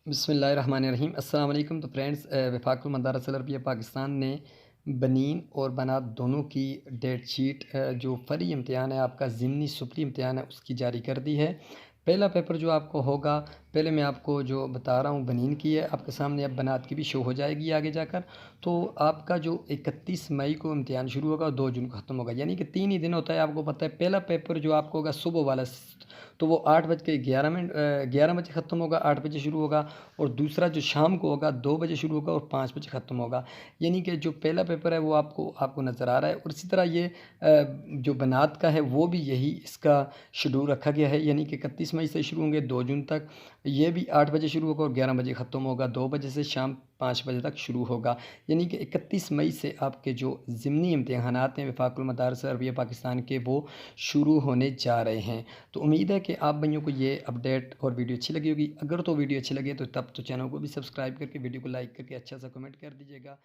बिस्मिल्लाहिर्रहमानिर्रहीम अस्सलाम वालेकुम। तो फ्रेंड्स, वफाकुल मदारस अल अरबिया पाकिस्तान ने बनीन और बनात दोनों की डेट शीट, जो फ़री इम्तिहान है आपका ज़िमनी सुपरी इम्तिहान है, उसकी जारी कर दी है। पहला पेपर जो आपको होगा, पहले मैं आपको जो बता रहा हूँ बनीन की है, आपके सामने अब बनात की भी शो हो जाएगी आगे जाकर। तो आपका जो 31 मई को इम्तिहान शुरू होगा और 2 जून को ख़त्म होगा, यानी कि 3 ही दिन होता है। आपको पता है पहला पेपर जो आपको होगा सुबह वाला, तो वो 8 बज के 11 मिनट 11 बजे ख़त्म होगा, 8 बजे शुरू होगा। और दूसरा जो शाम को होगा 2 बजे शुरू होगा और 5 बजे ख़त्म होगा। यानी कि जो पहला पेपर है वो आपको आपको नज़र आ रहा है। और इसी तरह ये जो बनात का है वो भी यही इसका शेड्यूल रखा गया है, यानी कि 31 मई से शुरू होंगे 2 जून तक। ये भी 8 बजे शुरू होगा और 11 बजे ख़त्म होगा, 2 बजे से शाम 5 बजे तक शुरू होगा। यानी कि 31 मई से आपके जो ज़िमनी इम्तिहानात हैं वफाकुल मदारिस अरबिया पाकिस्तान के, वो शुरू होने जा रहे हैं। तो उम्मीद है कि आप भाइयों को ये अपडेट और वीडियो अच्छी लगी होगी। अगर तो वीडियो अच्छी लगी तो तब तो चैनल को भी सब्सक्राइब करके वीडियो को लाइक करके अच्छा सा कमेंट कर दीजिएगा।